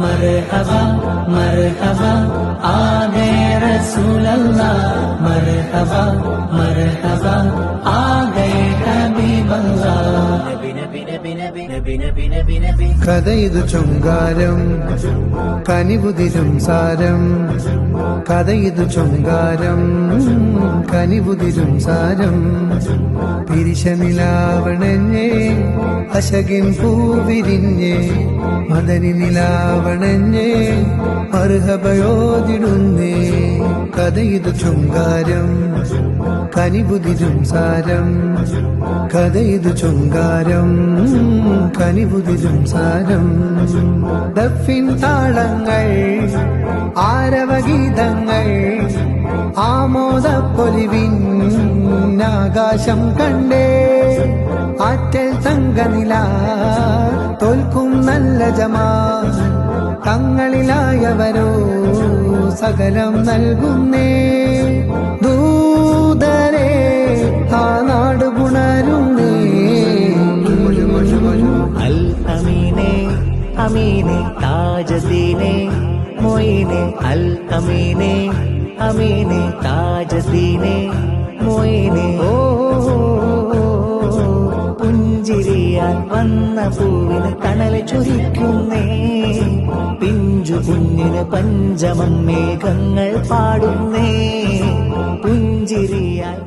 मरहबा मरहबा आ गए रसूल अल्लाह, मरहबा मरहबा आ गए हबीब अल्लाह। കഥയിതു ചൊങ്കാരം കനിവുതിരും സാരം, കഥയിതു ചൊങ്കാരം കനിവുതിരും സാരം. പിരിശനിലാവണഞ്ഞേ അശകിൻ പൂവിരിഞ്ഞേ, മദനി നിലാവണഞ്ഞേ മർഹബയോതിടുന്നേ. കഥയിതു ചൊങ്കാരം കനിവുതിരും സാരം, കഥയിതു ചൊങ്കാരം കനിവുതിരും സാരം. ദഫിൻ താളങ്ങൾ ആരവഗീതങ്ങൾ ആമോദപ്പൊലിവിൻ ആകാശം കണ്ടേ. ആറ്റൽ തങ്കനില തോൽക്കും നല്ല ജമാൽ, തങ്ങളിലായവരോ സകലം നൽകുന്നേ. ദൂതരെ ആ നാട് പുണരുന്നേ. അൽ അമീനെ അമീനെ താജദീനെ മൊയിനെ, അൽ അമീനെ അമീനെ താജദീനെ മൊയിനെ. ഓ പുഞ്ചിരിയാൽ വന്ന പൂവിന് കനൽ ചൊരിക്കുന്നേ, പിഞ്ചു കുഞ്ഞിന് പഞ്ചമം മേഘങ്ങൾ പാടുന്നേ. പുഞ്ചിരിയാൽ